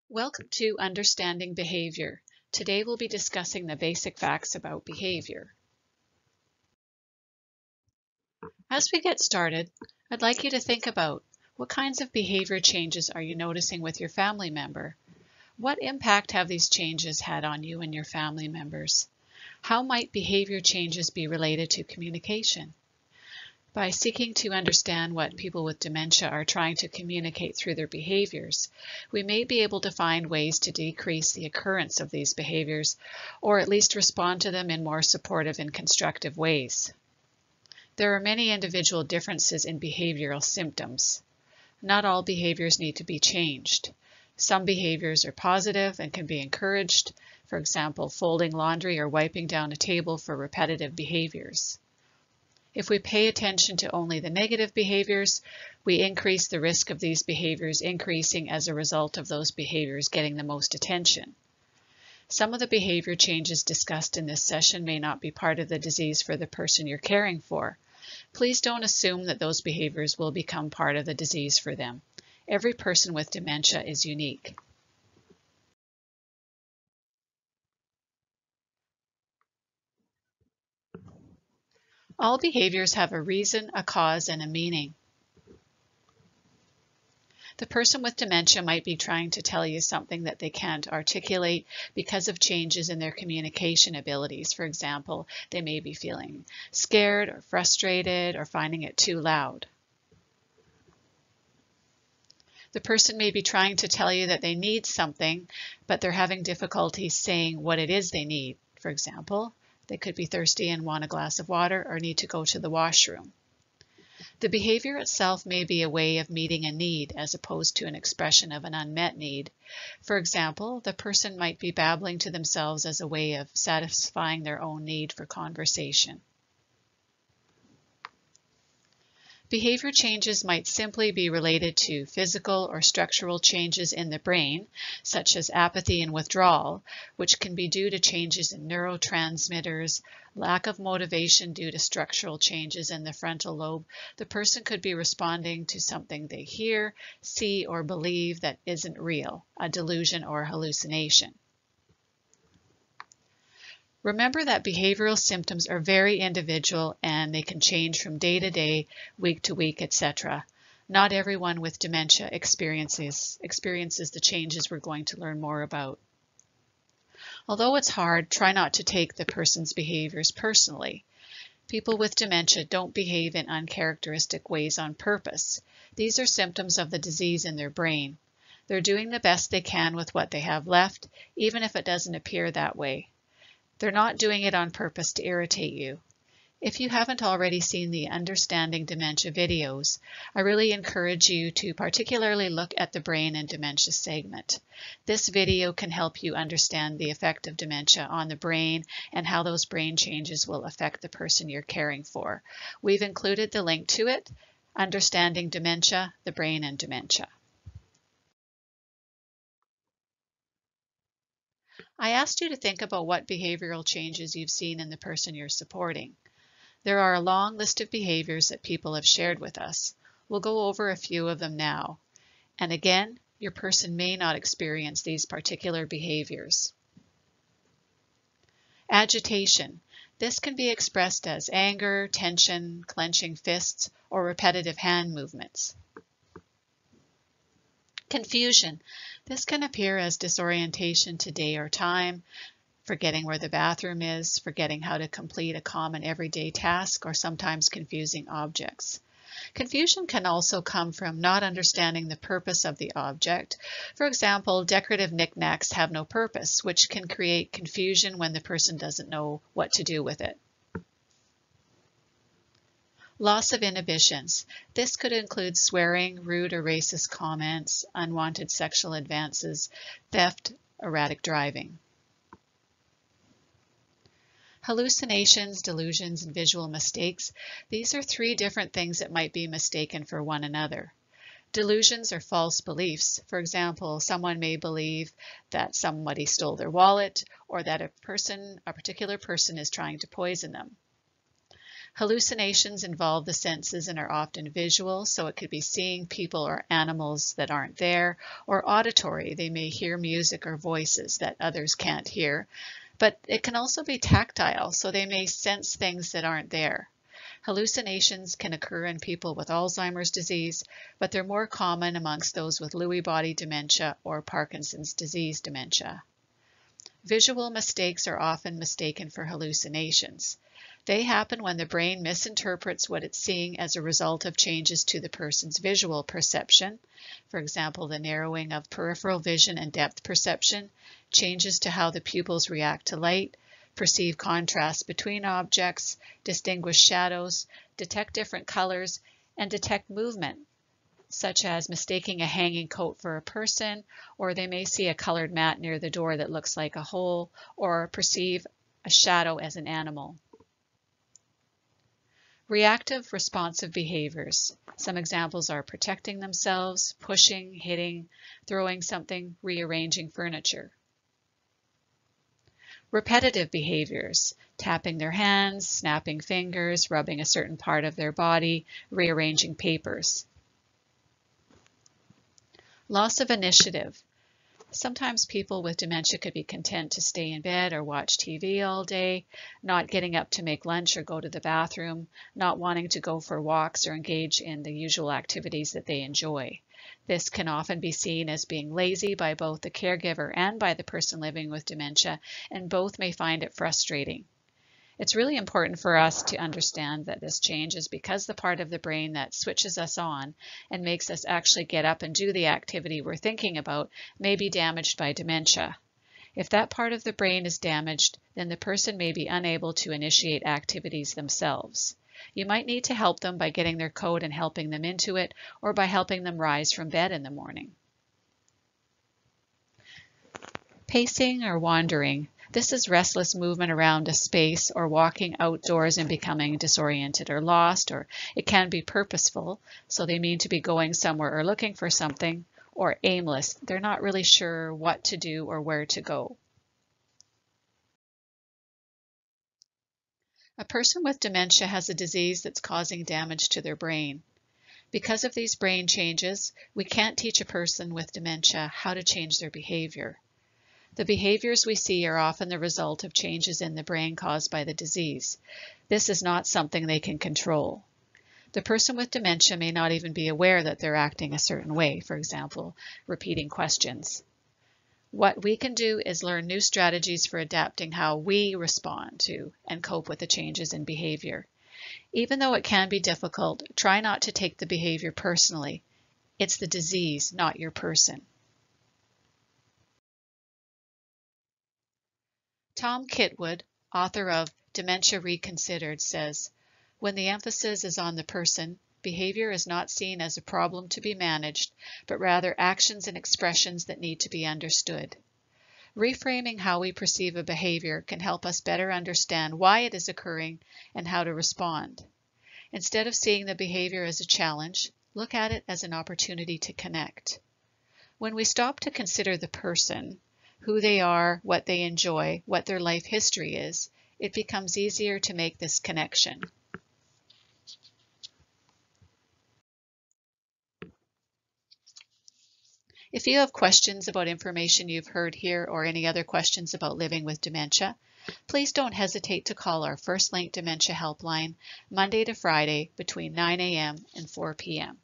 Welcome to Understanding Behavior. Today we'll be discussing the basic facts about behavior. As we get started, I'd like you to think about what kinds of behavior changes are you noticing with your family member? What impact have these changes had on you and your family members? How might behavior changes be related to communication? By seeking to understand what people with dementia are trying to communicate through their behaviors, we may be able to find ways to decrease the occurrence of these behaviors, or at least respond to them in more supportive and constructive ways. There are many individual differences in behavioral symptoms. Not all behaviors need to be changed. Some behaviors are positive and can be encouraged, for example, folding laundry or wiping down a table for repetitive behaviors. If we pay attention to only the negative behaviors, we increase the risk of these behaviors increasing as a result of those behaviors getting the most attention. Some of the behavior changes discussed in this session may not be part of the disease for the person you're caring for. Please don't assume that those behaviors will become part of the disease for them. Every person with dementia is unique. All behaviors have a reason, a cause, and a meaning. The person with dementia might be trying to tell you something that they can't articulate because of changes in their communication abilities. For example, they may be feeling scared or frustrated or finding it too loud. The person may be trying to tell you that they need something, but they're having difficulty saying what it is they need. For example, they could be thirsty and want a glass of water or need to go to the washroom. The behavior itself may be a way of meeting a need as opposed to an expression of an unmet need. For example, the person might be babbling to themselves as a way of satisfying their own need for conversation. Behavior changes might simply be related to physical or structural changes in the brain, such as apathy and withdrawal, which can be due to changes in neurotransmitters, lack of motivation due to structural changes in the frontal lobe. The person could be responding to something they hear, see, or believe that isn't real, a delusion or hallucination. Remember that behavioral symptoms are very individual and they can change from day to day, week to week, etc. Not everyone with dementia experiences the changes we're going to learn more about. Although it's hard, try not to take the person's behaviors personally. People with dementia don't behave in uncharacteristic ways on purpose. These are symptoms of the disease in their brain. They're doing the best they can with what they have left, even if it doesn't appear that way. They're not doing it on purpose to irritate you. If you haven't already seen the Understanding Dementia videos, I really encourage you to particularly look at the brain and dementia segment. This video can help you understand the effect of dementia on the brain and how those brain changes will affect the person you're caring for. We've included the link to it, Understanding Dementia, the Brain and Dementia. I asked you to think about what behavioral changes you've seen in the person you're supporting. There are a long list of behaviors that people have shared with us. We'll go over a few of them now. And again, your person may not experience these particular behaviors. Agitation. This can be expressed as anger, tension, clenching fists, or repetitive hand movements. Confusion. This can appear as disorientation to day or time, forgetting where the bathroom is, forgetting how to complete a common everyday task, or sometimes confusing objects. Confusion can also come from not understanding the purpose of the object. For example, decorative knickknacks have no purpose, which can create confusion when the person doesn't know what to do with it. Loss of inhibitions. This could include swearing, rude or racist comments, unwanted sexual advances, theft, erratic driving. Hallucinations, delusions, and visual mistakes. These are three different things that might be mistaken for one another. Delusions are false beliefs. For example, someone may believe that somebody stole their wallet or that a particular person is trying to poison them. Hallucinations involve the senses and are often visual, so it could be seeing people or animals that aren't there, or auditory. They may hear music or voices that others can't hear, but it can also be tactile, so they may sense things that aren't there. Hallucinations can occur in people with Alzheimer's disease, but they're more common amongst those with Lewy body dementia or Parkinson's disease dementia. Visual mistakes are often mistaken for hallucinations. They happen when the brain misinterprets what it's seeing as a result of changes to the person's visual perception. For example, the narrowing of peripheral vision and depth perception, changes to how the pupils react to light, perceive contrasts between objects, distinguish shadows, detect different colors, and detect movement, such as mistaking a hanging coat for a person, or they may see a colored mat near the door that looks like a hole, or perceive a shadow as an animal. Reactive responsive behaviors. Some examples are protecting themselves, pushing, hitting, throwing something, rearranging furniture. Repetitive behaviors, tapping their hands, snapping fingers, rubbing a certain part of their body, rearranging papers. Loss of initiative. Sometimes people with dementia could be content to stay in bed or watch TV all day, not getting up to make lunch or go to the bathroom, not wanting to go for walks or engage in the usual activities that they enjoy. This can often be seen as being lazy by both the caregiver and by the person living with dementia, and both may find it frustrating. It's really important for us to understand that this change is because the part of the brain that switches us on and makes us actually get up and do the activity we're thinking about may be damaged by dementia. If that part of the brain is damaged, then the person may be unable to initiate activities themselves. You might need to help them by getting their coat and helping them into it, or by helping them rise from bed in the morning. Pacing or wandering. This is restless movement around a space or walking outdoors and becoming disoriented or lost, or it can be purposeful, so they mean to be going somewhere or looking for something, or aimless. They're not really sure what to do or where to go. A person with dementia has a disease that's causing damage to their brain. Because of these brain changes, we can't teach a person with dementia how to change their behavior. The behaviors we see are often the result of changes in the brain caused by the disease. This is not something they can control. The person with dementia may not even be aware that they're acting a certain way, for example, repeating questions. What we can do is learn new strategies for adapting how we respond to and cope with the changes in behavior. Even though it can be difficult, try not to take the behavior personally. It's the disease, not your person. Tom Kitwood, author of Dementia Reconsidered, says, "When the emphasis is on the person, behavior is not seen as a problem to be managed, but rather actions and expressions that need to be understood. Reframing how we perceive a behavior can help us better understand why it is occurring and how to respond. Instead of seeing the behavior as a challenge, look at it as an opportunity to connect. When we stop to consider the person, who they are, what they enjoy, what their life history is, it becomes easier to make this connection." If you have questions about information you've heard here or any other questions about living with dementia, please don't hesitate to call our First Link Dementia Helpline Monday to Friday between 9 a.m. and 4 p.m.